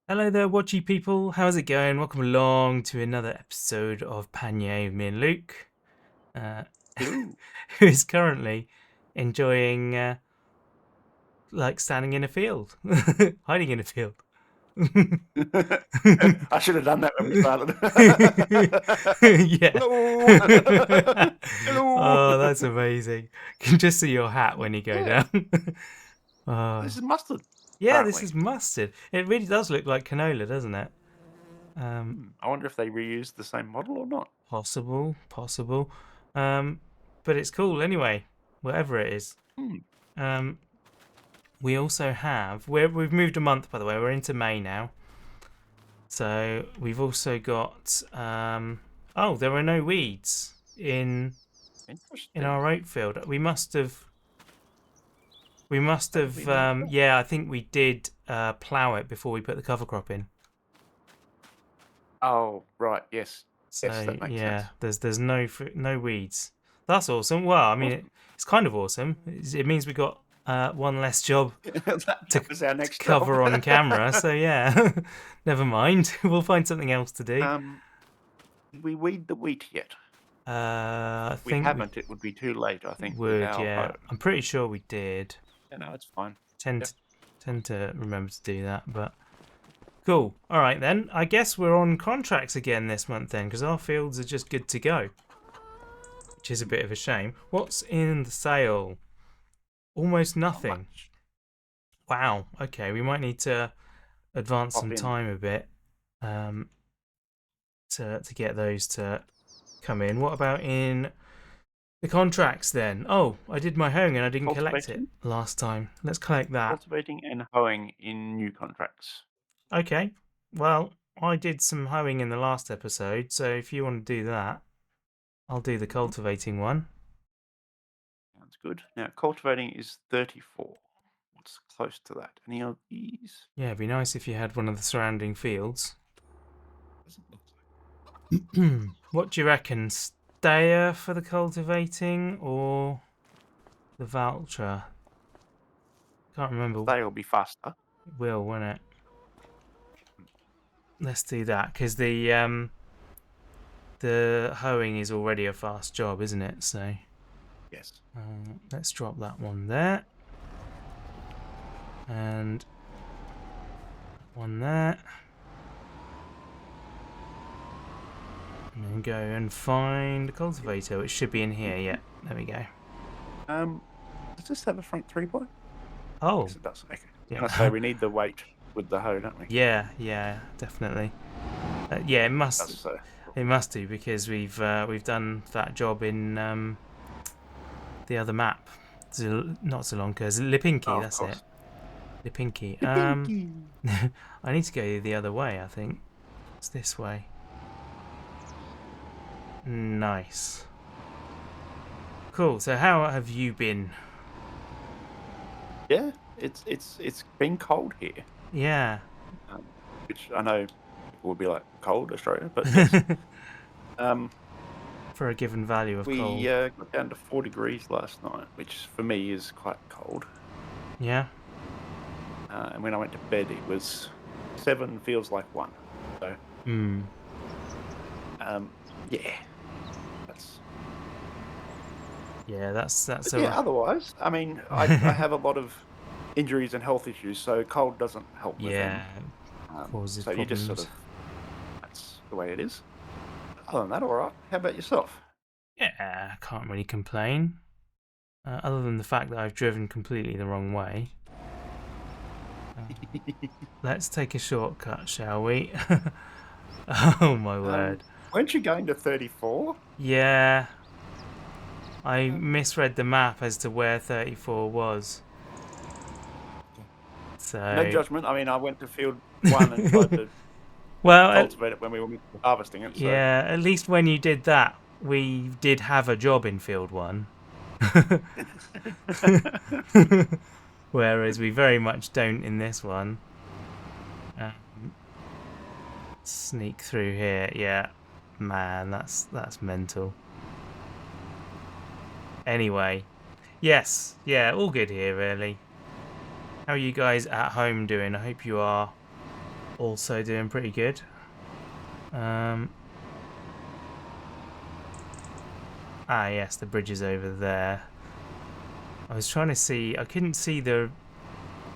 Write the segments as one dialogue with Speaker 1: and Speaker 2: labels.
Speaker 1: Hello there, watchy people. How's it going? Welcome along to another episode of Pallegney with me and Luke, uh,
Speaker 2: Hello.
Speaker 1: who is currently enjoying, like, standing in a field, hiding in a field.
Speaker 2: I should have done that when we started.
Speaker 1: Yeah.
Speaker 2: Hello. Hello.
Speaker 1: Oh, that's amazing. You can just see your hat when you go
Speaker 2: Yeah,
Speaker 1: down. Oh,
Speaker 2: this is mustard,
Speaker 1: yeah, this
Speaker 2: apparently.
Speaker 1: is mustard. It really does look like canola, doesn't it?
Speaker 2: I wonder if they reused the same model or not.
Speaker 1: Possible. Um, but it's cool anyway, whatever it is.
Speaker 2: Hmm.
Speaker 1: Um, we also have we've moved a month, by the way. We're into May now, so we've also got oh, there are no weeds in
Speaker 2: Interesting.
Speaker 1: our oat field. We must have
Speaker 2: Maybe not.
Speaker 1: yeah, I think we did plough it before we put the cover crop in.
Speaker 2: Oh, right. Yes. Yes,
Speaker 1: So
Speaker 2: that makes sense.
Speaker 1: yeah, there's no weeds. That's awesome. Well, I mean,
Speaker 2: Awesome.
Speaker 1: it's kind of awesome. It means we got one less job to
Speaker 2: That was our next job.
Speaker 1: cover on camera. So yeah, never mind. We'll find something else to do.
Speaker 2: Did we weed the wheat yet?
Speaker 1: I
Speaker 2: If we
Speaker 1: think we
Speaker 2: haven't, it would be too late, I think, with
Speaker 1: would.
Speaker 2: our
Speaker 1: Yeah,
Speaker 2: hoe.
Speaker 1: I'm pretty sure we did.
Speaker 2: Yeah, no, it's fine.
Speaker 1: Tend
Speaker 2: Yep.
Speaker 1: to, tend to remember to do that, but cool. All right then. I guess we're on contracts again this month then, because our fields are just good to go, which is a bit of a shame. What's in the sale? Almost
Speaker 2: Not
Speaker 1: nothing.
Speaker 2: much.
Speaker 1: Wow. Okay, we might need to advance
Speaker 2: Pop
Speaker 1: some
Speaker 2: in.
Speaker 1: time a bit um, to get those to come in. What about in the contracts then? Oh, I did my hoeing and I didn't collect it
Speaker 2: Cultivating.
Speaker 1: last time. Let's collect that.
Speaker 2: Cultivating and hoeing in new contracts.
Speaker 1: Okay. Well, I did some hoeing in the last episode, so if you want to do that, I'll do the
Speaker 2: Mhm.
Speaker 1: cultivating one.
Speaker 2: Sounds good. Now, cultivating is 34. What's close to that? Any of these?
Speaker 1: Yeah, it'd be nice if you had one of the surrounding fields.
Speaker 2: Doesn't look like.
Speaker 1: What do you reckon? Stayer for the cultivating or the Vulture? Can't remember.
Speaker 2: They will be faster.
Speaker 1: It will, won't it? Let's do that because the hoeing is already a fast job, isn't it? So
Speaker 2: Yes.
Speaker 1: let's drop that one there and one there, and then go and find the cultivator. It should be in here. Yeah, there we go.
Speaker 2: Does this have a front 3-point?
Speaker 1: Oh,
Speaker 2: Yes, it does. Okay.
Speaker 1: yeah.
Speaker 2: I say we need the weight with the hoe, don't we?
Speaker 1: Yeah, definitely. Yeah, it must.
Speaker 2: That's so.
Speaker 1: It must do because we've done that job in the other map. Not Zalonka, Lipinki.
Speaker 2: Oh, of
Speaker 1: That's it.
Speaker 2: course.
Speaker 1: Lipinki.
Speaker 2: Pinky.
Speaker 1: I need to go the other way. I think it's this way. Nice. Cool. So how have you been?
Speaker 2: Yeah, it's been cold here,
Speaker 1: Yeah.
Speaker 2: which I know people would be like cold Australia, but yes.
Speaker 1: For a given value of
Speaker 2: We
Speaker 1: cold.
Speaker 2: got down to 4 degrees last night, which for me is quite cold.
Speaker 1: Yeah.
Speaker 2: And when I went to bed, it was 7 feels like 1. So, yeah, that's.
Speaker 1: Yeah, that's
Speaker 2: Yeah. Otherwise, I mean, I have a lot of injuries and health issues, so cold doesn't help with them.
Speaker 1: causes
Speaker 2: So you just sort
Speaker 1: problems.
Speaker 2: of, that's the way it is. Other than that, all right. How about yourself?
Speaker 1: Yeah, can't really complain. Other than the fact that I've driven completely the wrong way. Let's take a shortcut, shall we? Oh my word.
Speaker 2: Weren't you going to 34?
Speaker 1: Yeah. I misread the map as to where 34 was. So.
Speaker 2: No judgment. I mean, I went to field 1 and tried to
Speaker 1: Well,
Speaker 2: cultivate it when we were harvesting it. So.
Speaker 1: yeah, at least when you did that, we did have a job in field 1. Whereas we very much don't in this one. Sneak through here, yeah. Man, that's mental. Anyway, yes, yeah, all good here, really. How are you guys at home doing? I hope you are also doing pretty good. Yes, the bridge is over there. I was trying to see. I couldn't see the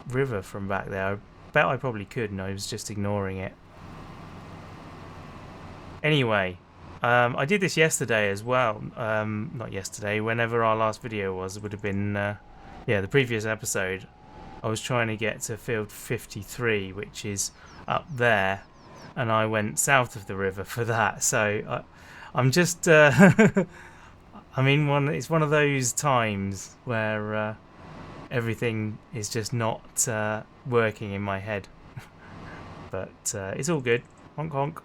Speaker 1: river from back there. I bet I probably could, and I was just ignoring it. Anyway, I did this yesterday as well. Not yesterday. Whenever our last video was, it would have been the previous episode. I was trying to get to field 53, which is up there, and I went south of the river for that. So I'm just. I mean, it's one of those times where everything is just not working in my head. But it's all good. Honk honk.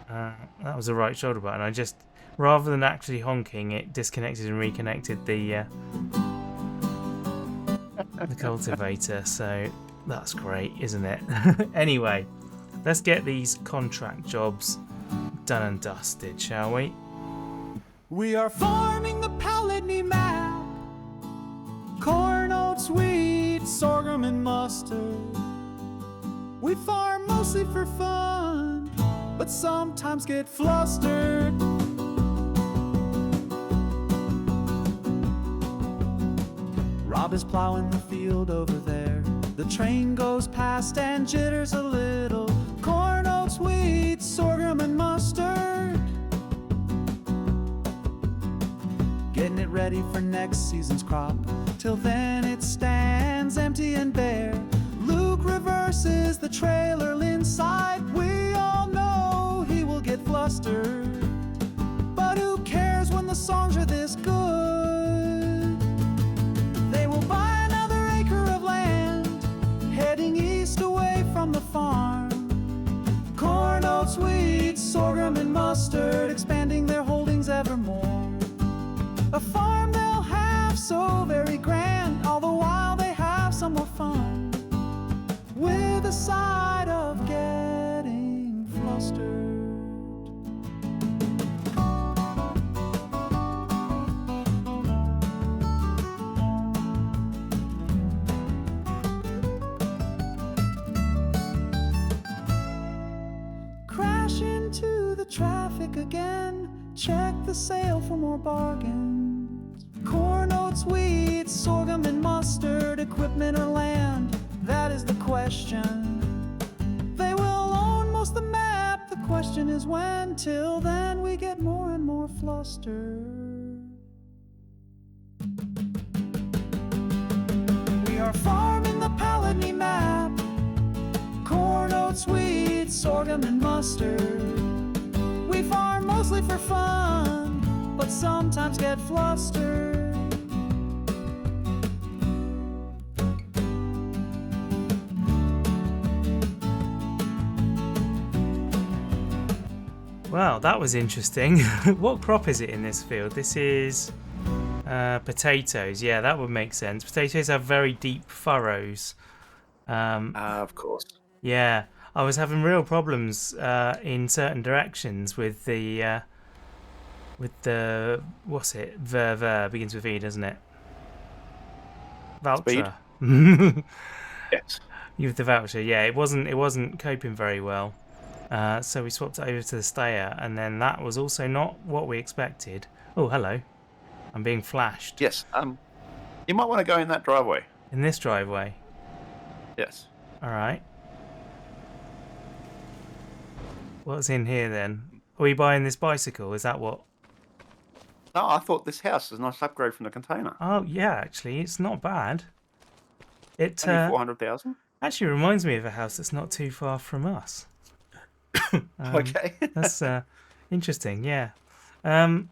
Speaker 1: That was the right shoulder button. I just, rather than actually honking, it disconnected and reconnected the cultivator. So that's great, isn't it? Anyway, let's get these contract jobs done and dusted, shall we?
Speaker 3: We are farming the Pallegney map. Corn, oats, wheat, sorghum, and mustard. We farm mostly for fun, but sometimes get flustered. Rob is plowing the field over there. The train goes past and jitters a little. Corn, oats, wheat, sorghum, and mustard. Getting it ready for next season's crop. Till then it stands empty and bare. Luke reverses the trailer inside. We all know he will get flustered, but who cares when the songs are this good? They will buy another acre of land, heading east away from the farm. Corn, oats, wheat, sorghum, and mustard, expanding their holdings evermore. A farm they'll have so very grand, all the while they have some more fun, with a side of getting flustered. Crash into the traffic again, check the sale for more bargains. Corn, oats, wheat, sorghum, and mustard, equipment or land, that is the question. They will own most of the map, the question is when. Till then we get more and more flustered. We are farming the Pallegney map. Corn, oats, wheat, sorghum, and mustard. We farm mostly for fun, but sometimes get flustered.
Speaker 1: Well, that was interesting. What crop is it in this field? This is potatoes. Yeah, that would make sense. Potatoes have very deep furrows.
Speaker 2: Of course.
Speaker 1: Yeah, I was having real problems in certain directions with the what's it? Ver begins with E, doesn't it? Voucher.
Speaker 2: Yes.
Speaker 1: With the voucher, yeah, it wasn't coping very well. So we swapped it over to the stayer, and then that was also not what we expected. Oh, hello. I'm being flashed.
Speaker 2: Yes. You might want to go in that driveway.
Speaker 1: In this driveway.
Speaker 2: Yes.
Speaker 1: All right. What's in here then? Are we buying this bicycle? Is that what?
Speaker 2: No, I thought this house is a nice upgrade from the container.
Speaker 1: Oh yeah, actually, it's not bad. It
Speaker 2: Only 400,000.
Speaker 1: actually reminds me of a house that's not too far from us.
Speaker 2: Okay.
Speaker 1: That's interesting. Yeah.
Speaker 2: No,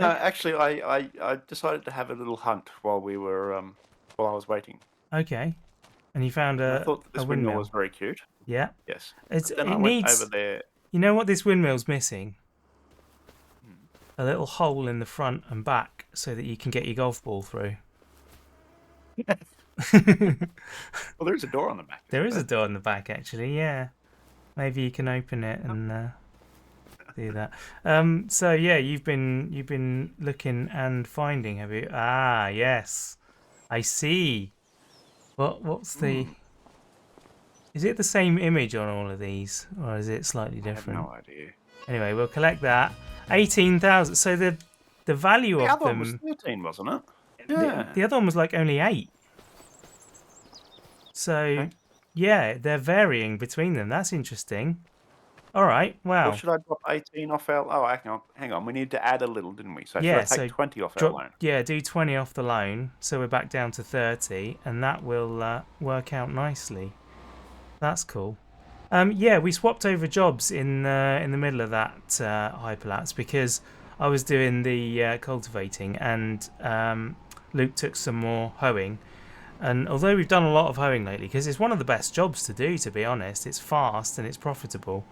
Speaker 2: actually, I decided to have a little hunt while we were while I was waiting.
Speaker 1: Okay. And you found
Speaker 2: I thought this
Speaker 1: a
Speaker 2: windmill
Speaker 1: windmill.
Speaker 2: was very cute.
Speaker 1: Yeah.
Speaker 2: Yes.
Speaker 1: It
Speaker 2: Then I went
Speaker 1: needs.
Speaker 2: over there.
Speaker 1: You know what this windmill's missing? A little hole in the front and back so that you can get your golf ball through.
Speaker 2: Well, there is a door on the back.
Speaker 1: There is a door in the back, actually. Yeah. Maybe you can open it and do that. So yeah, you've been looking and finding, have you? Ah, yes. I see. What's the Is it the same image on all of these, or is it slightly
Speaker 2: I have
Speaker 1: different?
Speaker 2: no idea.
Speaker 1: Anyway, we'll collect that. 18,000. So the value
Speaker 2: The
Speaker 1: of
Speaker 2: other one was
Speaker 1: them.
Speaker 2: 13, wasn't it?
Speaker 1: The,
Speaker 2: Yeah.
Speaker 1: the other one was like only 8. So
Speaker 2: Okay.
Speaker 1: yeah, they're varying between them. That's interesting. All right. Wow.
Speaker 2: Or should I drop 18 off our... Oh, hang on. We need to add a little, didn't we? So
Speaker 1: Yeah,
Speaker 2: should I take
Speaker 1: so
Speaker 2: 20 off our
Speaker 1: drop.
Speaker 2: loan?
Speaker 1: Yeah, do 20 off the loan, so we're back down to 30, and that will work out nicely. That's cool. Yeah, we swapped over jobs in the middle of that hyperlapse because I was doing the cultivating and Luke took some more hoeing. And although we've done a lot of hoeing lately, because it's one of the best jobs to do, to be honest, it's fast and it's profitable.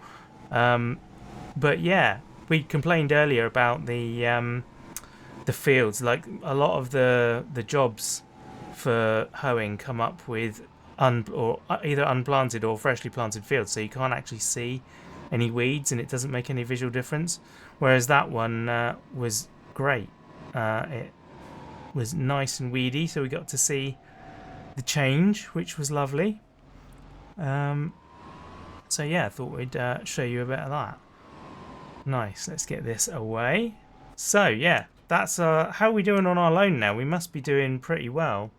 Speaker 1: But yeah, we complained earlier about the fields. Like a lot of the jobs for hoeing come up with either unplanted or freshly planted fields, so you can't actually see any weeds and it doesn't make any visual difference. Whereas that one was great. It was nice and weedy, so we got to see the change, which was lovely. So yeah, I thought we'd show you a bit of that. Nice. Let's get this away. So yeah, that's how are we doing on our loan now? We must be doing pretty well.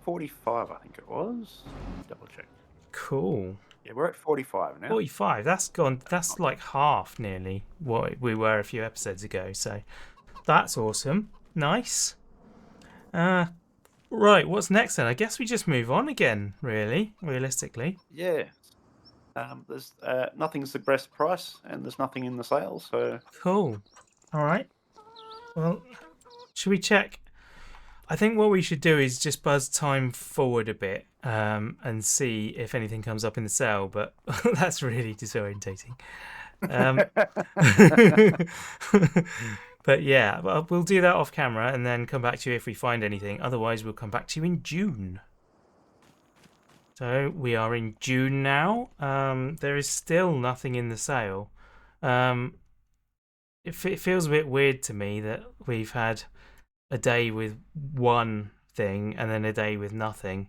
Speaker 2: 45, I think it was. Double check.
Speaker 1: Cool.
Speaker 2: Yeah, we're at 45 now.
Speaker 1: 45. That's gone. That's like half nearly what we were a few episodes ago. So that's awesome. Nice. Right. What's next then? I guess we just move on again. Really, realistically.
Speaker 2: Yeah. There's nothing's the best price, and there's nothing in the sale. So
Speaker 1: Cool. All right. Well, should we check? I think what we should do is just buzz time forward a bit and see if anything comes up in the sale, but that's really disorientating. But yeah, we'll do that off camera and then come back to you if we find anything. Otherwise, we'll come back to you in June. So we are in June now. There is still nothing in the sale. It feels a bit weird to me that we've had a day with one thing and then a day with nothing.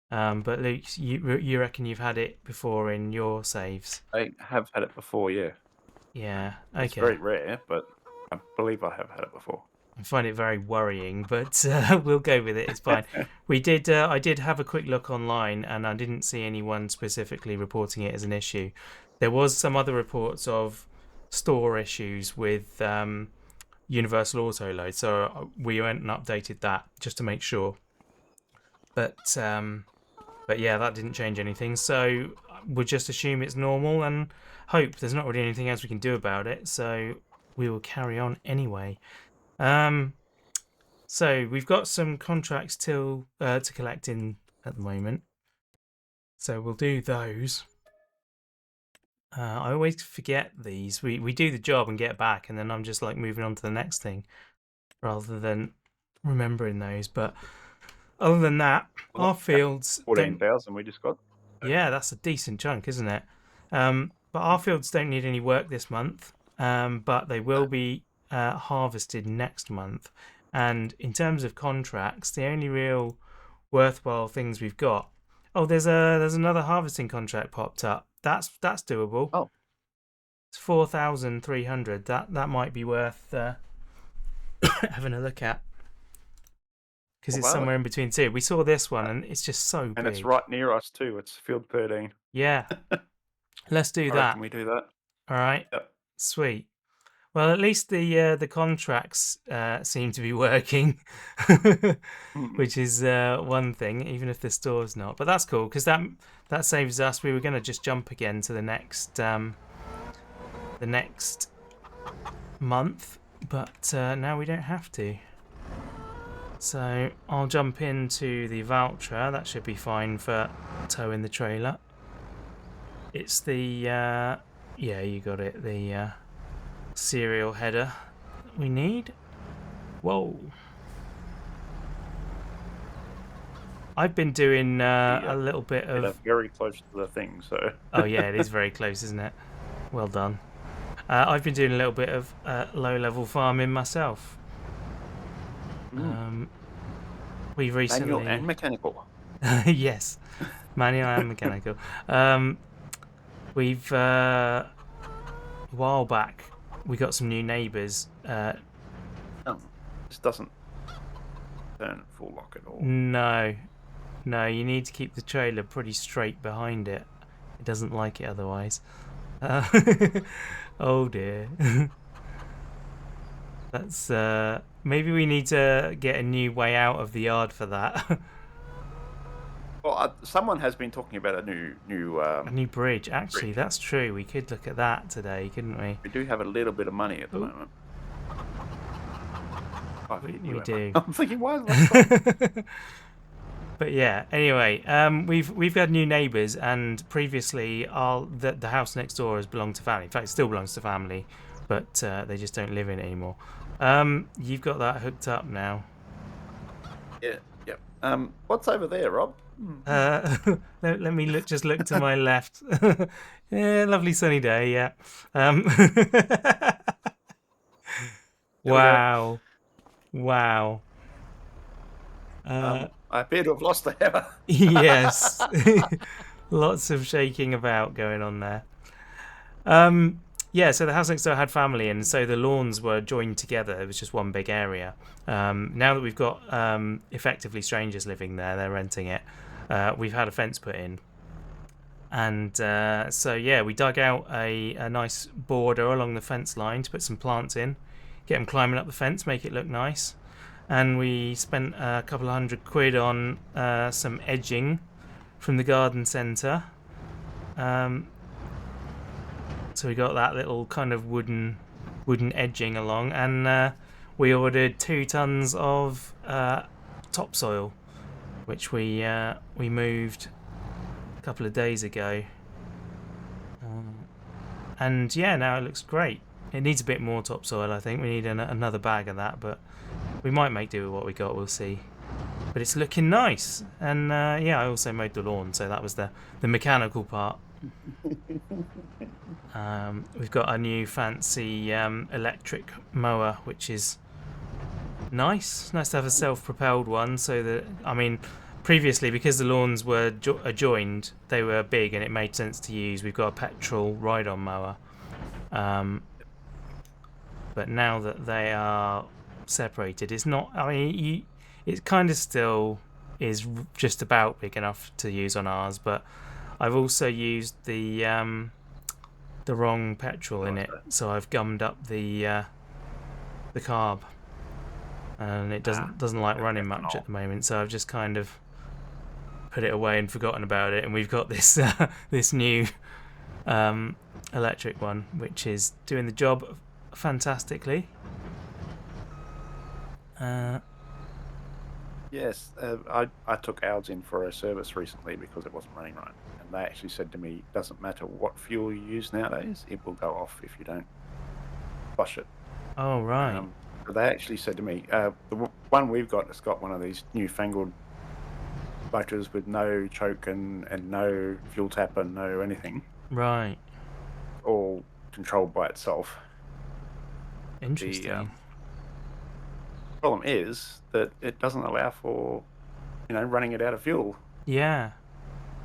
Speaker 1: But Luke, you reckon you've had it before in your saves?
Speaker 2: I have had it before, yeah.
Speaker 1: Yeah. Okay.
Speaker 2: It's very rare, but I believe I have had it before.
Speaker 1: I find it very worrying, but we'll go with it. It's fine. I did have a quick look online, and I didn't see anyone specifically reporting it as an issue. There was some other reports of store issues with Universal Auto Load, so we went and updated that just to make sure. But yeah, that didn't change anything. So we'll just assume it's normal and hope there's not really anything else we can do about it. So we will carry on anyway. So we've got some contracts to collect in at the moment. So we'll do those. I always forget these. We do the job and get back, and then I'm just like moving on to the next thing rather than remembering those. But other than that,
Speaker 2: Well,
Speaker 1: our fields
Speaker 2: 14,000 we just got.
Speaker 1: yeah, that's a decent chunk, isn't it? But our fields don't need any work this month, but they will be harvested next month. And in terms of contracts, the only real worthwhile things we've got. Oh, there's another harvesting contract popped up. That's doable.
Speaker 2: Oh.
Speaker 1: It's 4,300. That might be worth having a look at. Because it's somewhere in between two. We saw this one and it's just so big.
Speaker 2: And it's right near us too. It's field 13.
Speaker 1: Yeah. Let's do that.
Speaker 2: Can we do that?
Speaker 1: All right.
Speaker 2: Yep.
Speaker 1: Sweet. Well, at least the contracts seem to be working, which is one thing, even if the store's not. But that's cool because that saves us. We were going to just jump again to the next month, but now we don't have to. So I'll jump into the voucher. That should be fine for towing the trailer. It's the yeah, you got it. The serial header we need. Whoa. I've been doing a little bit of
Speaker 2: very close to the thing, so
Speaker 1: oh yeah, it is very close, isn't it? Well done. I've been doing a little bit of low-level farming myself. We recently
Speaker 2: manual and mechanical.
Speaker 1: yes, Manual and mechanical. We've a while back we got some new neighbours.
Speaker 2: This doesn't turn full lock at all.
Speaker 1: No, you need to keep the trailer pretty straight behind it. It doesn't like it otherwise. Oh dear. That's maybe we need to get a new way out of the yard for that.
Speaker 2: Well, someone has been talking about a new
Speaker 1: A new bridge. Actually,
Speaker 2: bridge.
Speaker 1: that's true. We could look at that today, couldn't we?
Speaker 2: We do have a little bit of money at the
Speaker 1: Ooh.
Speaker 2: moment. I've hit
Speaker 1: We
Speaker 2: you,
Speaker 1: do.
Speaker 2: Emma. I'm thinking, why is that?
Speaker 1: But yeah, anyway, we've had new neighbours, and previously the house next door has belonged to family. In fact, it still belongs to family, but they just don't live in it anymore. You've got that hooked up now.
Speaker 2: Yeah. What's over there, Rob?
Speaker 1: Let me just look to my left. Yeah, lovely sunny day. Yeah. Wow.
Speaker 2: I appear to have lost the hammer.
Speaker 1: Yes. Lots of shaking about going on there. Yeah, so the house next door had family, and so the lawns were joined together. It was just one big area. Now that we've got effectively strangers living there, they're renting it, we've had a fence put in. And so, yeah, we dug out a nice border along the fence line to put some plants in, get them climbing up the fence, make it look nice. And we spent a couple of £100 on some edging from the garden centre. So we got that little kind of wooden edging along, and we ordered 2 tons of topsoil, which we moved a couple of days ago. And yeah, now it looks great. It needs a bit more topsoil, I think. We need another bag of that, but we might make do with what we got. We'll see. But it's looking nice, and yeah, I also mowed the lawn, so that was the mechanical part. We've got a new fancy electric mower, which is nice to have a self-propelled one, so that, I mean, previously, because the lawns were adjoined, they were big and it made sense to use. We've got a petrol ride-on mower, but now that they are separated, it's not, I mean, it kind of still is just about big enough to use on ours, but I've also used the wrong petrol in it, so I've gummed up the carb, and it doesn't like running much at the moment. So I've just kind of put it away and forgotten about it, and we've got this this new electric one, which is doing the job fantastically.
Speaker 2: Yes, I took ours in for a service recently because it wasn't running right, and they actually said to me, it doesn't matter what fuel you use nowadays, it will go off if you don't flush it.
Speaker 1: Oh, right.
Speaker 2: But they actually said to me, the one we've got has got one of these newfangled motors with no choke and no fuel tap and no anything.
Speaker 1: Right.
Speaker 2: All controlled by itself.
Speaker 1: Interesting.
Speaker 2: The problem is that it doesn't allow for, running it out of fuel.
Speaker 1: Yeah.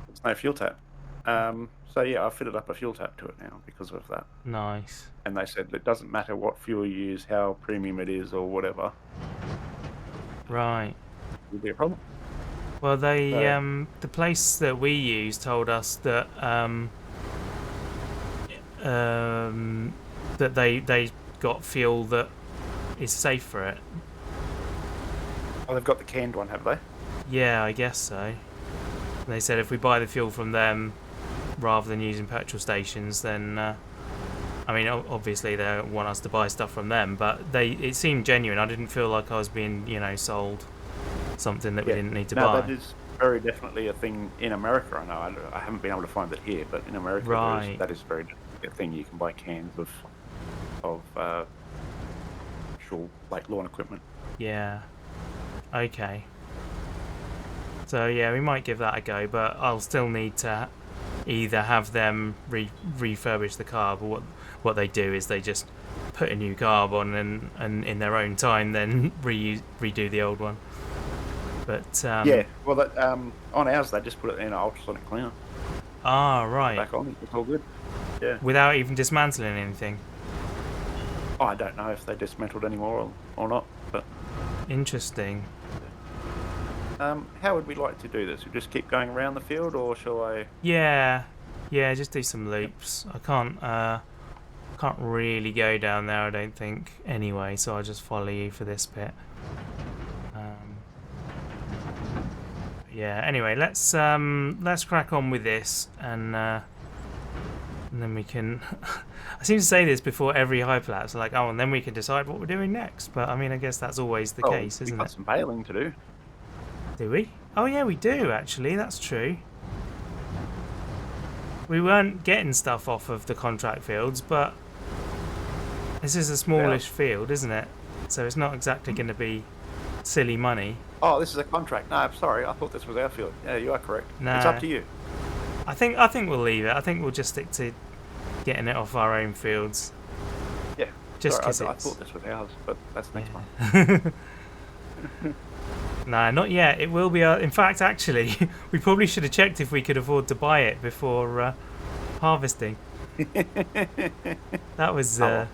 Speaker 2: There's no fuel tap. So yeah, I fitted up a fuel tap to it now because of that.
Speaker 1: Nice.
Speaker 2: And they said it doesn't matter what fuel you use, how premium it is, or whatever.
Speaker 1: Right.
Speaker 2: It'll be a problem.
Speaker 1: Well, they the place that we use told us that that they got fuel that is safe for it.
Speaker 2: Oh, they've got the canned one, have they?
Speaker 1: Yeah, I guess so. And they said if we buy the fuel from them rather than using petrol stations, then I mean, obviously they don't want us to buy stuff from them, but it seemed genuine. I didn't feel like I was being, sold something that we didn't need to buy.
Speaker 2: No, that is very definitely a thing in America. I know. I haven't been able to find it here, but in America,
Speaker 1: Right.
Speaker 2: that is very definitely a thing. You can buy cans of actual like lawn equipment.
Speaker 1: Yeah. Okay. So yeah, we might give that a go, but I'll still need to either have them refurbish the carb, or what they do is they just put a new carb on and in their own time then redo the old one. But
Speaker 2: Yeah, well, that, on ours they just put it in an ultrasonic cleaner.
Speaker 1: right.
Speaker 2: Back on, it's all good. Yeah.
Speaker 1: Without even dismantling anything.
Speaker 2: Oh, I don't know if they dismantled anymore or not, but
Speaker 1: Interesting.
Speaker 2: how would we like to do this? We just keep going around the field, or shall I?
Speaker 1: Yeah, just do some loops. I can't really go down there, I don't think. Anyway, so I'll just follow you for this bit. Yeah. Anyway, let's crack on with this, and then we can. I seem to say this before every hyperlapse, like, oh, and then we can decide what we're doing next. But I mean, I guess that's always the case,
Speaker 2: We've
Speaker 1: isn't
Speaker 2: got
Speaker 1: it?
Speaker 2: some baling to do.
Speaker 1: Do we? Oh yeah, we do actually. That's true. We weren't getting stuff off of the contract fields, but this is a smallish field, isn't it? So it's not exactly going to be silly money.
Speaker 2: Oh, this is a contract. No, I'm sorry. I thought this was our field. Yeah, you are correct.
Speaker 1: Nah.
Speaker 2: It's up to you.
Speaker 1: I think we'll leave it. I think we'll just stick to getting it off our own fields.
Speaker 2: Yeah.
Speaker 1: Just
Speaker 2: Sorry,
Speaker 1: because
Speaker 2: I thought this was ours, but that's next
Speaker 1: yeah.
Speaker 2: one.
Speaker 1: Nah, not yet. It will be. In fact, actually, we probably should have checked if we could afford to buy it before harvesting. That was a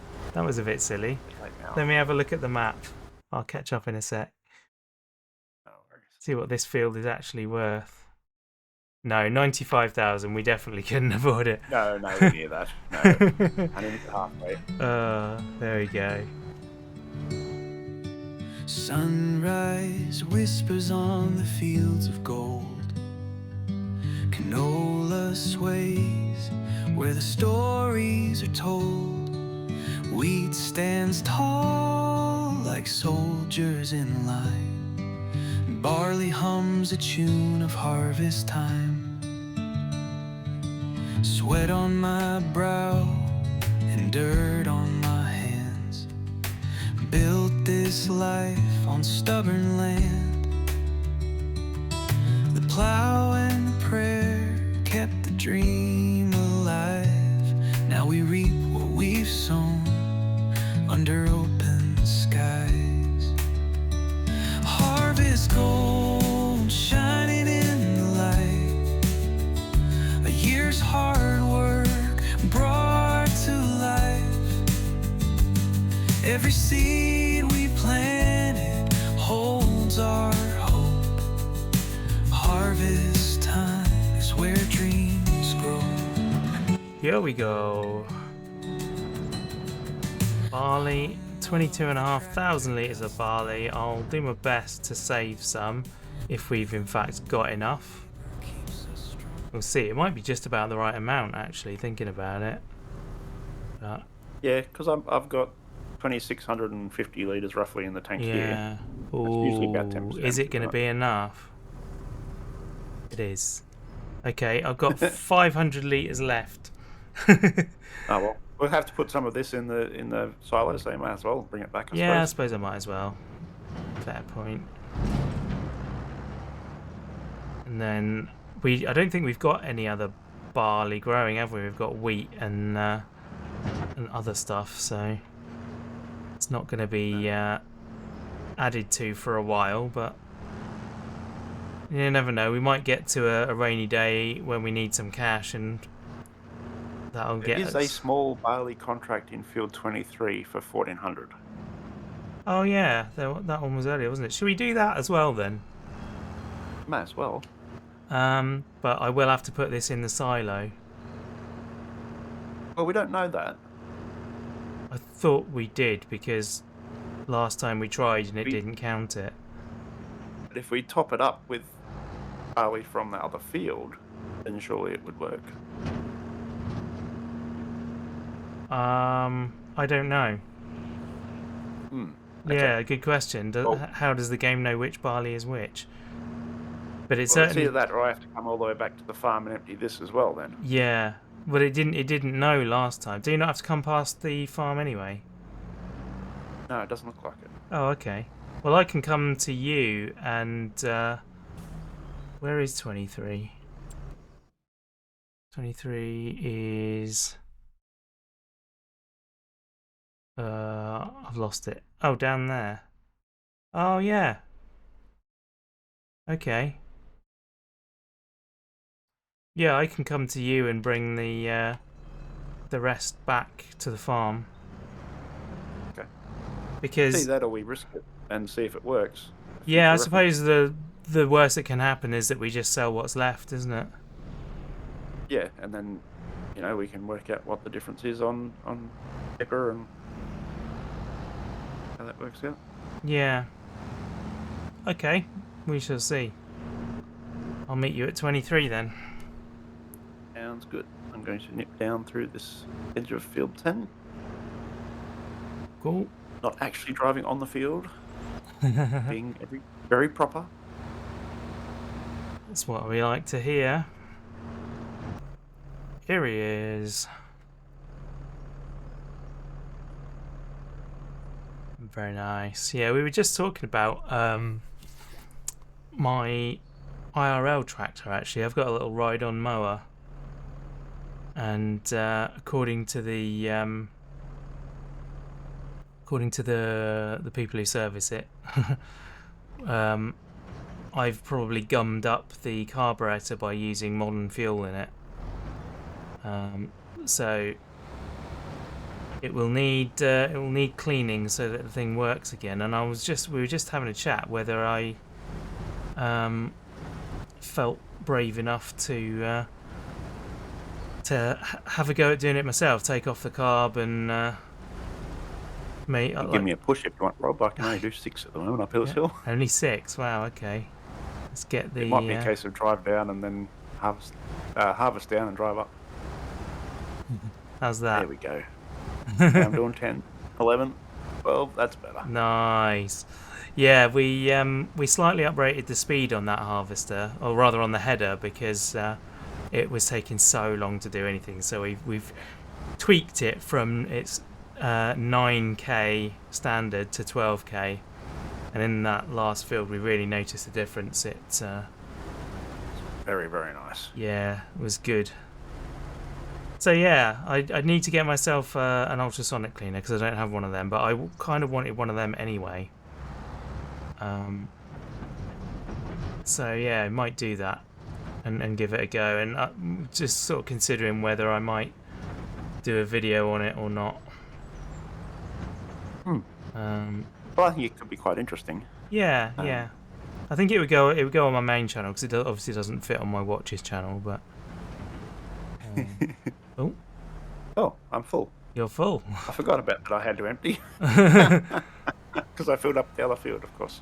Speaker 1: bit silly. Let me have a look at the map. I'll catch up in a sec. See what this field is actually worth. No, 95,000. We definitely couldn't afford it.
Speaker 2: No, nowhere near that. No, I need halfway.
Speaker 1: There we go.
Speaker 3: Sunrise whispers on the fields of gold. Canola sways where the stories are told. Wheat stands tall like soldiers in line. Barley hums a tune of harvest time. Sweat on my brow and dirt on my hands. Built this life on stubborn land. The plow and the prayer kept the dream alive. Now we reap what we've sown under open skies. Harvest gold shining in the light. A year's hard work brought to life. Every seed we planted holds our hope. Harvest time is where dreams grow.
Speaker 1: Here we go. Barley, 22,500 litres of barley. I'll do my best to save some if we've in fact got enough. We'll see. It might be just about the right amount actually, thinking about it. But
Speaker 2: yeah, because I've got 2,650 litres roughly in the tank here.
Speaker 1: yeah.
Speaker 2: Usually about
Speaker 1: Ooh,
Speaker 2: 10%,
Speaker 1: is it going to
Speaker 2: right?
Speaker 1: be enough? It is. Okay, I've got 500 litres left.
Speaker 2: Oh well, we'll have to put some of this in the silo, so you might as well bring it back.
Speaker 1: Yeah, I
Speaker 2: suppose.
Speaker 1: suppose I might as well. Fair point. And then I don't think we've got any other barley growing, have we? We've got wheat and other stuff, so it's not going to be added to for a while. But you never know. We might get to a rainy day when we need some cash, and that'll get
Speaker 2: There is
Speaker 1: us.
Speaker 2: a small barley contract in field 23 for 1,400.
Speaker 1: Oh yeah, that one was earlier, wasn't it? Should we do that as well then?
Speaker 2: Might as well.
Speaker 1: But I will have to put this in the silo.
Speaker 2: Well, we don't know that.
Speaker 1: I thought we did because last time we tried and it didn't count it.
Speaker 2: But if we top it up with barley from the other field, then surely it would work.
Speaker 1: I don't know.
Speaker 2: Okay.
Speaker 1: Yeah, good question.
Speaker 2: Well-
Speaker 1: How does the game know which barley is which? But it's
Speaker 2: Well, it's
Speaker 1: certainly
Speaker 2: either that or I have to come all the way back to the farm and empty this as well then.
Speaker 1: yeah. But it didn't know last time. Do you not have to come past the farm anyway?
Speaker 2: No, it doesn't look like it.
Speaker 1: Oh, okay. Well, I can come to you and where is 23? 23 is I've lost it. Oh, down there. Oh yeah. Okay. Yeah, I can come to you and bring the rest back to the farm.
Speaker 2: Okay.
Speaker 1: Because
Speaker 2: See that, or we risk it and see if it works.
Speaker 1: yeah, I
Speaker 2: Future reference.
Speaker 1: suppose the worst that can happen is that we just sell what's left, isn't it?
Speaker 2: Yeah, and then we can work out what the difference is on paper and how that works out.
Speaker 1: Yeah. Okay, we shall see. I'll meet you at 23 then.
Speaker 2: Sounds good. I'm going to nip down through this edge of field 10.
Speaker 1: Cool.
Speaker 2: Not actually driving on the field, being very proper.
Speaker 1: That's what we like to hear. Here he is. Very nice. Yeah, we were just talking about my IRL tractor. Actually, I've got a little ride-on mower, and according to the people who service it, I've probably gummed up the carburetor by using modern fuel in it. So it will need cleaning so that the thing works again. And we were just having a chat whether I felt brave enough to have a go at doing it myself. Take off the carb and
Speaker 2: Give me a push if you want, Rob. I can only do 6 at the moment up Hillshill.
Speaker 1: Only 6. Wow. Okay. Let's get the.
Speaker 2: It might be a case of drive down and then harvest down and drive up.
Speaker 1: How's that?
Speaker 2: There we go. Now I'm doing 10, 11, 12. That's better.
Speaker 1: Nice. Yeah, we slightly uprated the speed on that harvester, or rather on the header, because it was taking so long to do anything. So we've tweaked it from its 9k standard to 12k, and in that last field we really noticed the difference. It's
Speaker 2: very, very nice.
Speaker 1: Yeah, it was good. So yeah, I need to get myself an ultrasonic cleaner because I don't have one of them, but I kind of wanted one of them anyway. So yeah, I might do that and give it a go, and just sort of considering whether I might do a video on it or not.
Speaker 2: Well, I think it could be quite interesting.
Speaker 1: Yeah, yeah. I think it would go on my main channel because it obviously doesn't fit on my watches channel, but.
Speaker 2: Oh, I'm full.
Speaker 1: You're full.
Speaker 2: I forgot about that. I had to empty because I filled up the other field, of course.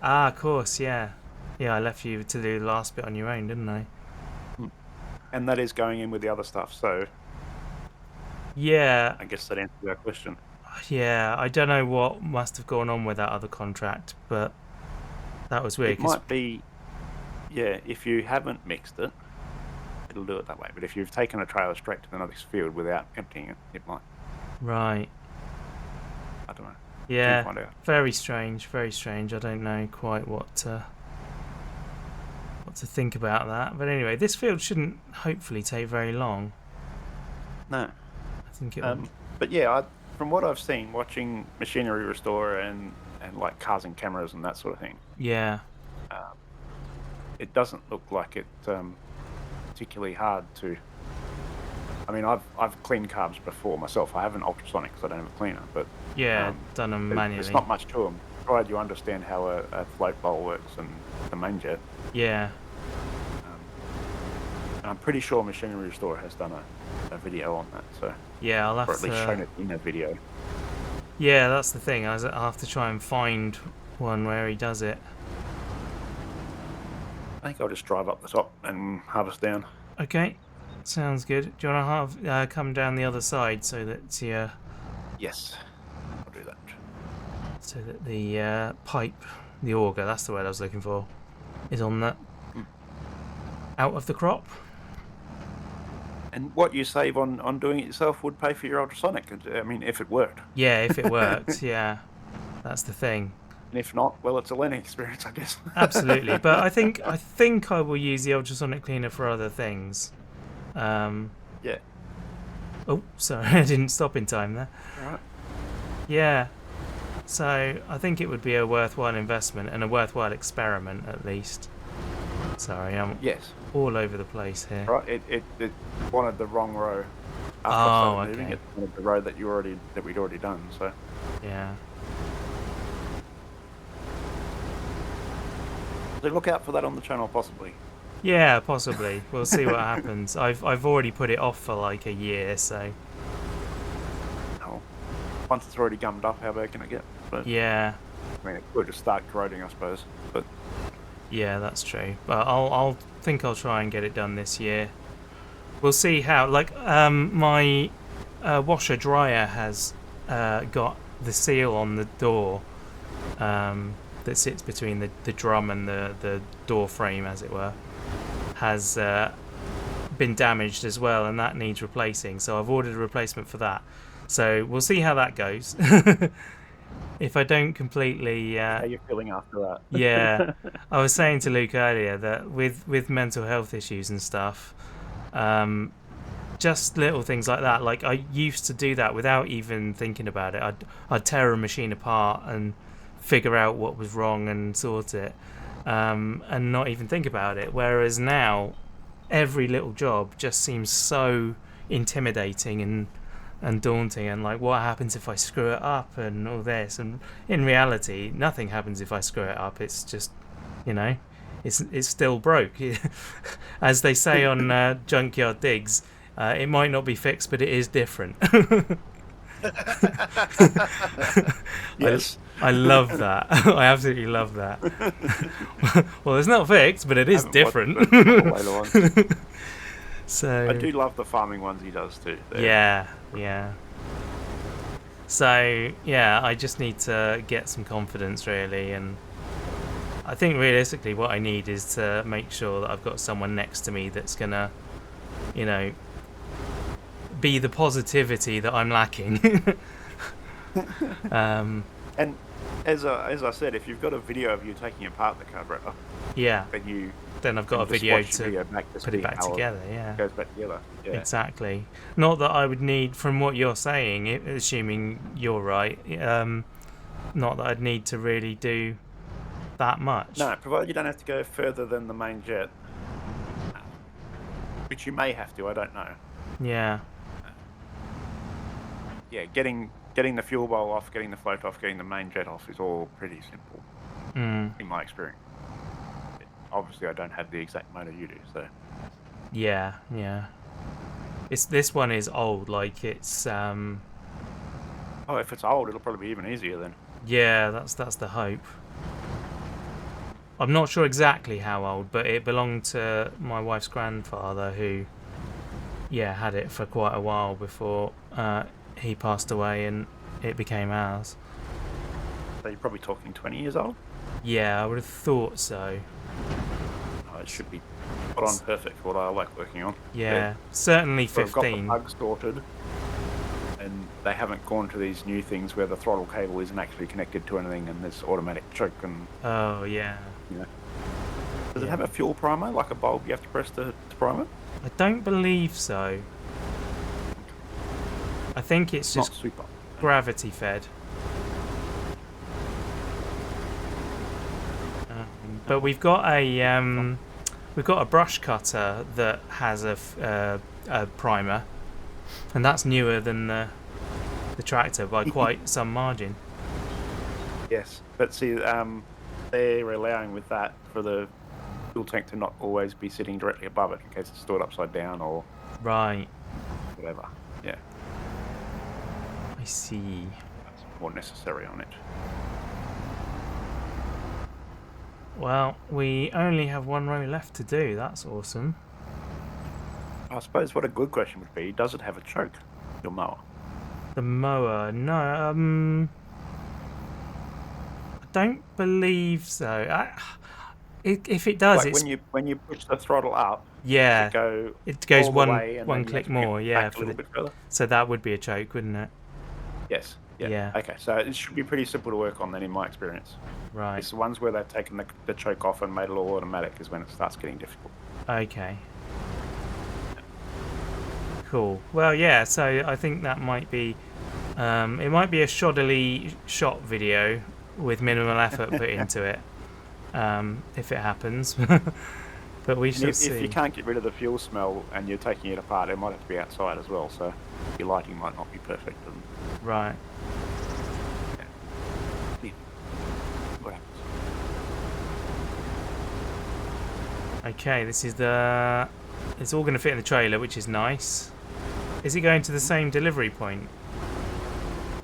Speaker 1: Ah, of course, yeah. Yeah, I left you to do the last bit on your own, didn't I?
Speaker 2: And that is going in with the other stuff, so
Speaker 1: yeah.
Speaker 2: I guess that answers our question.
Speaker 1: Yeah, I don't know what must have gone on with that other contract, but that was weird.
Speaker 2: It might be, yeah, if you haven't mixed it, it'll do it that way. But if you've taken a trailer straight to the next field without emptying it, it might.
Speaker 1: Right.
Speaker 2: I don't know.
Speaker 1: Yeah.
Speaker 2: Find out.
Speaker 1: Very strange. Very strange. I don't know quite what to think about that. But anyway, this field shouldn't hopefully take very long.
Speaker 2: No.
Speaker 1: I think it will.
Speaker 2: But yeah, from what I've seen, watching machinery restore and like cars and cameras and that sort of thing.
Speaker 1: Yeah.
Speaker 2: It doesn't look like it particularly hard to. I mean, I've cleaned carbs before myself. I haven't ultrasonic because I don't have a cleaner, but
Speaker 1: yeah, done them manually.
Speaker 2: There's not much to them. Provided you understand how a float bowl works and the main jet.
Speaker 1: Yeah.
Speaker 2: And I'm pretty sure Machinery Restore has done a video on that. So
Speaker 1: yeah, I'll have
Speaker 2: or at least shown it in a video.
Speaker 1: Yeah, that's the thing. I'll have to try and find one where he does it.
Speaker 2: I think I'll just drive up the top and harvest down.
Speaker 1: Okay, sounds good. Do you want to come down the other side so that
Speaker 2: Yes, I'll do that.
Speaker 1: So that the pipe, the auger, that's the word I was looking for, is on that out of the crop.
Speaker 2: And what you save on doing it yourself would pay for your ultrasonic. I mean, if it worked.
Speaker 1: Yeah, if it worked, yeah, that's the thing.
Speaker 2: And if not, well, it's a learning experience, I guess.
Speaker 1: Absolutely, but I think I will use the ultrasonic cleaner for other things.
Speaker 2: Yeah.
Speaker 1: Oh, sorry, I didn't stop in time there.
Speaker 2: All right.
Speaker 1: Yeah. So I think it would be a worthwhile investment and a worthwhile experiment at least. Sorry, I'm
Speaker 2: Yes.
Speaker 1: all over the place here.
Speaker 2: Right. It wanted the wrong row. After I
Speaker 1: Oh,
Speaker 2: started moving,
Speaker 1: okay.
Speaker 2: it wanted the row that we'd already done. So
Speaker 1: Yeah.
Speaker 2: look out for that on the channel, possibly.
Speaker 1: Yeah, possibly. We'll see what happens. I've already put it off for like a year, so
Speaker 2: Oh. Once it's already gummed up, how bad can it get? But
Speaker 1: yeah.
Speaker 2: I mean, it could just start corroding, I suppose. But
Speaker 1: Yeah, that's true. But I'll try and get it done this year. We'll see how. Like, my washer dryer has got the seal on the door that sits between the drum and the door frame, as it were, has been damaged as well, and that needs replacing. So I've ordered a replacement for that. So we'll see how that goes. If I don't completely
Speaker 2: how you feeling after that?
Speaker 1: yeah, I was saying to Luke earlier that with mental health issues and stuff, just little things like that. Like, I used to do that without even thinking about it. I'd tear a machine apart and figure out what was wrong and sort it, and not even think about it. Whereas now, every little job just seems so intimidating and daunting, and like, what happens if I screw it up and all this. And in reality, nothing happens if I screw it up. It's just, you know, it's still broke. As they say on Junkyard Digs, it might not be fixed, but it is different.
Speaker 2: Yes.
Speaker 1: I love that. I absolutely love that. Well, it's not fixed, but it is different. So
Speaker 2: I do love the farming ones he does too.
Speaker 1: yeah. So yeah, I just need to get some confidence really, and I think realistically what I need is to make sure that I've got someone next to me that's gonna, you know, be the positivity that I'm lacking.
Speaker 2: And as I said, if you've got a video of you taking apart the carburetor,
Speaker 1: Yeah,
Speaker 2: then
Speaker 1: I've got a
Speaker 2: just
Speaker 1: video
Speaker 2: watch the
Speaker 1: to
Speaker 2: video back to
Speaker 1: put it
Speaker 2: see
Speaker 1: back
Speaker 2: how
Speaker 1: together. Yeah.
Speaker 2: it goes back together. Yeah.
Speaker 1: Exactly. Not that I would need, from what you're saying, assuming you're right, not that I'd need to really do that much.
Speaker 2: No, provided you don't have to go further than the main jet, which you may have to. I don't know.
Speaker 1: Yeah.
Speaker 2: Yeah, getting the fuel bowl off, getting the float off, getting the main jet off is all pretty simple, in my experience. Obviously, I don't have the exact motor you do, so.
Speaker 1: Yeah. This one is old, like it's
Speaker 2: Oh, if it's old, it'll probably be even easier then.
Speaker 1: yeah, that's the hope. I'm not sure exactly how old, but it belonged to my wife's grandfather, who had it for quite a while before he passed away, and it became ours.
Speaker 2: So you're probably talking 20 years old?
Speaker 1: Yeah, I would have thought so.
Speaker 2: Oh, it should be spot on perfect for what I like working on.
Speaker 1: Yeah, certainly
Speaker 2: But I've got the
Speaker 1: 15.
Speaker 2: bugs sorted, and they haven't gone to these new things where the throttle cable isn't actually connected to anything and there's automatic choke and,
Speaker 1: Oh, yeah.
Speaker 2: you know. Does it have a fuel primer, like a bulb you have to press to prime it?
Speaker 1: I don't believe so. I think it's
Speaker 2: Not
Speaker 1: just
Speaker 2: super.
Speaker 1: gravity fed. But we've got a brush cutter that has a primer, and that's newer than the tractor by quite some margin.
Speaker 2: Yes, but see, they're allowing with that for the fuel tank to not always be sitting directly above it in case it's stored upside down or
Speaker 1: Right,
Speaker 2: whatever. Yeah,
Speaker 1: I see.
Speaker 2: that's more necessary on it.
Speaker 1: Well, we only have one row left to do. That's awesome.
Speaker 2: I suppose what a good question would be, does it have a choke, your mower?
Speaker 1: The mower, no, I don't believe so. If it does,
Speaker 2: Like
Speaker 1: it's
Speaker 2: when you push the throttle up,
Speaker 1: yeah. It goes
Speaker 2: all the way and
Speaker 1: one
Speaker 2: then you
Speaker 1: click
Speaker 2: have to bring it
Speaker 1: more, yeah.
Speaker 2: back a little bit further?
Speaker 1: So that would be a choke, wouldn't it?
Speaker 2: Yes. Yeah.
Speaker 1: Yeah.
Speaker 2: Okay, so it should be pretty simple to work on then, in my experience.
Speaker 1: Right.
Speaker 2: It's the ones where they've taken the choke off and made it all automatic is when it starts getting difficult.
Speaker 1: Okay. Cool. Well, yeah. So I think that might be It might be a shoddily shot video with minimal effort put into it, if it happens. But we shall see.
Speaker 2: If you can't get rid of the fuel smell and you're taking it apart, it might have to be outside as well, so your lighting might not be perfect. And,
Speaker 1: Right.
Speaker 2: yeah. What happens?
Speaker 1: Okay, this is the... It's all going to fit in the trailer, which is nice. Is it going to the same delivery point?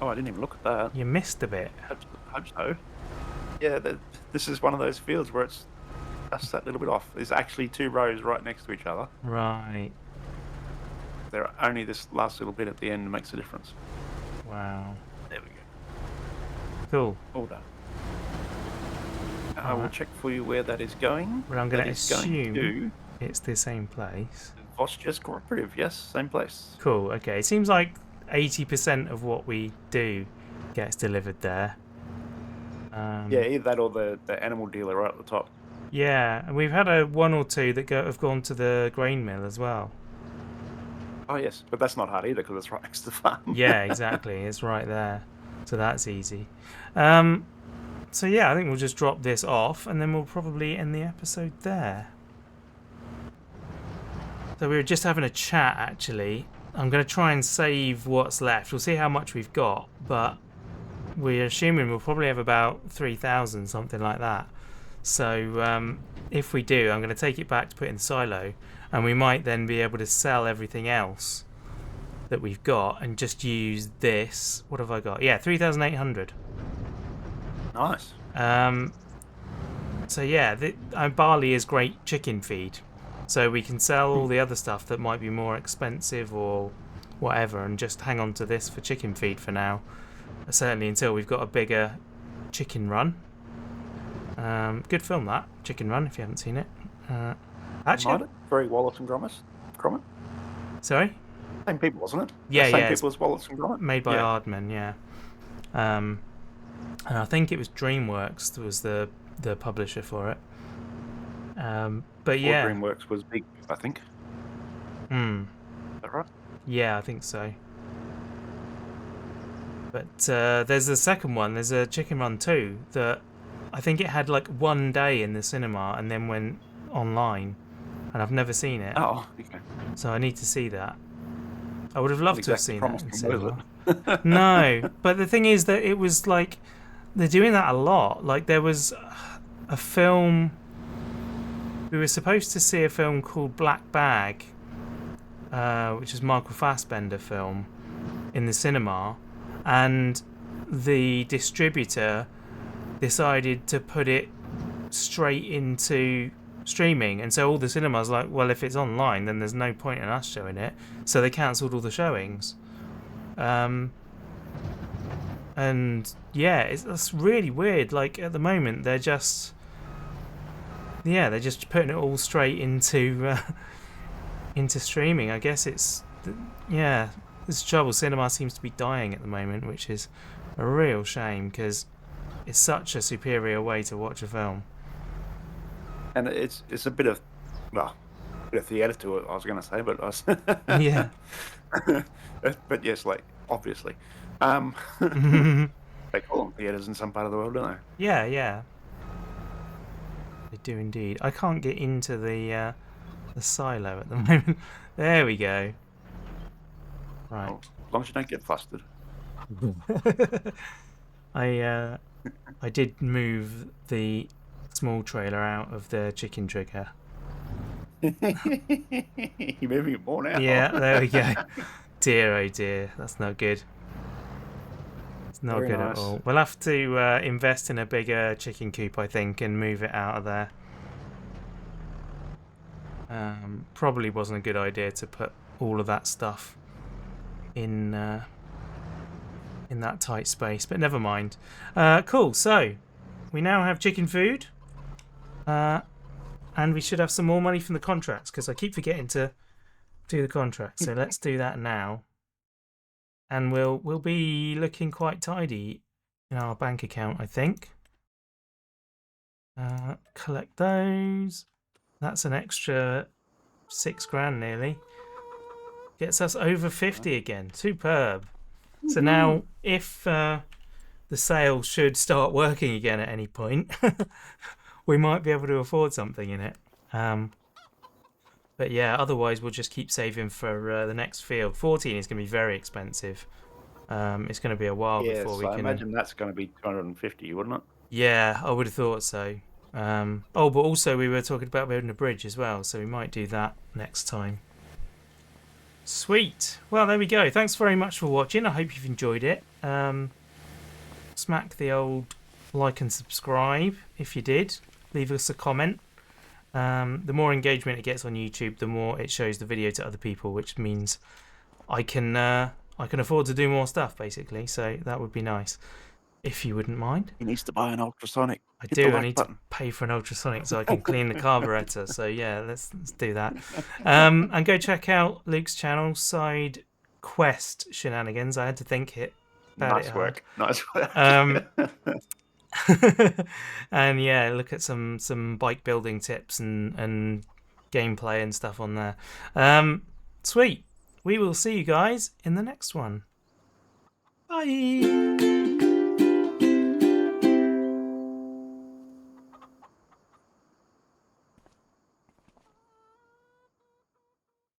Speaker 2: Oh, I didn't even look at that.
Speaker 1: You missed a bit.
Speaker 2: Hope so. Yeah, this is one of those fields where it's just that little bit off. There's actually 2 rows right next to each other.
Speaker 1: Right.
Speaker 2: There are only this last little bit at the end makes a difference.
Speaker 1: Wow.
Speaker 2: There we go.
Speaker 1: Cool.
Speaker 2: All done. I will check for you where that is going.
Speaker 1: Well, I'm going to
Speaker 2: That is going
Speaker 1: assume it's the same place.
Speaker 2: Vosges Cooperative, yes, same place.
Speaker 1: Cool, okay. It seems like 80% of what we do gets delivered there.
Speaker 2: Yeah, either that or the animal dealer right at the top.
Speaker 1: Yeah, and we've had a 1 or 2 that have gone to the grain mill as well.
Speaker 2: Oh, yes, but that's not hard either because it's right next to the farm.
Speaker 1: Yeah, exactly. It's right there. So that's easy. So yeah, I think we'll just drop this off and then we'll probably end the episode there. So we were just having a chat actually. I'm going to try and save what's left. We'll see how much we've got, but we're assuming we'll probably have about 3,000, something like that. So if we do, I'm going to take it back to put in the silo, and we might then be able to sell everything else that we've got and just use this. What have I got? Yeah, 3,800.
Speaker 2: Nice.
Speaker 1: So yeah, barley is great chicken feed. So we can sell all the other stuff that might be more expensive or whatever and just hang on to this for chicken feed for now. Certainly until we've got a bigger chicken run. Good film that, Chicken Run, if you haven't seen it. Actually,
Speaker 2: very Wallace and Gromit.
Speaker 1: Sorry?
Speaker 2: Same people, wasn't it?
Speaker 1: Yeah,
Speaker 2: Same
Speaker 1: yeah.
Speaker 2: people as Wallace and Gromit.
Speaker 1: Made by Aardman, yeah. And I think it was DreamWorks that was the publisher for it. But yeah.
Speaker 2: Or DreamWorks was big, I think. Is that right?
Speaker 1: Yeah, I think so. But there's the second one. There's a Chicken Run 2 that I think it had like 1 day in the cinema and then went online. And I've never seen it.
Speaker 2: Oh, okay.
Speaker 1: So I need to see that. I would have loved to have seen that in
Speaker 2: Promising,
Speaker 1: cinema. No, but the thing is that it was like they're doing that a lot. Like there was a film. We were supposed to see a film called Black Bag, which is Michael Fassbender film, in the cinema, and the distributor decided to put it straight into streaming, and so all the cinemas like, well, if it's online then there's no point in us showing it, so they cancelled all the showings. And yeah, that's really weird. Like at the moment they're just putting it all straight into streaming. I guess it's this trouble. Cinema seems to be dying at the moment, which is a real shame because it's such a superior way to watch a film.
Speaker 2: And it's a bit of theatre to it, I was going to say, but
Speaker 1: Yeah.
Speaker 2: But yes, like obviously, they call them theatres in some part of the world, don't they?
Speaker 1: Yeah. They do indeed. I can't get into the silo at the moment. There we go. Right.
Speaker 2: Well, as long as you don't get flustered.
Speaker 1: I did move the small trailer out of the chicken trigger.
Speaker 2: You're moving it more now.
Speaker 1: Yeah, there we go. Dear, oh dear, that's not good. It's not
Speaker 2: Very
Speaker 1: good
Speaker 2: nice.
Speaker 1: at all. We'll have to invest in a bigger chicken coop, I think, and move it out of there. Probably wasn't a good idea to put all of that stuff in that tight space, but never mind. Cool, so we now have chicken food, and we should have some more money from the contracts because I keep forgetting to do the contract. So let's do that now, and we'll be looking quite tidy in our bank account, I think. Collect those. That's an extra $6 grand nearly. Gets us over 50 again. Superb. So now, if the sale should start working again at any point, we might be able to afford something in it. But yeah, otherwise we'll just keep saving for the next field. 14 is going to be very expensive. It's going to be a while
Speaker 2: Yes,
Speaker 1: before we
Speaker 2: I
Speaker 1: can.
Speaker 2: imagine that's going to be 250, wouldn't it?
Speaker 1: Yeah, I would have thought so. But also we were talking about building a bridge as well, so we might do that next time. Sweet. Well, there we go. Thanks very much for watching. I hope you've enjoyed it. Smack the old like and subscribe if you did. Leave us a comment. The more engagement it gets on YouTube, the more it shows the video to other people, which means I can afford to do more stuff, basically. So that would be nice, if you wouldn't mind.
Speaker 2: He needs to buy an ultrasonic.
Speaker 1: I
Speaker 2: Hit
Speaker 1: do.
Speaker 2: the
Speaker 1: I
Speaker 2: like
Speaker 1: need
Speaker 2: button.
Speaker 1: to pay for an ultrasonic so I can clean the carburetor. So yeah, let's do that. And go check out Luke's channel, Side Quest Shenanigans. I had to think about
Speaker 2: Nice
Speaker 1: it
Speaker 2: work. Nice work.
Speaker 1: and yeah, look at some bike building tips and gameplay and stuff on there. Sweet. We will see you guys in the next one. Bye.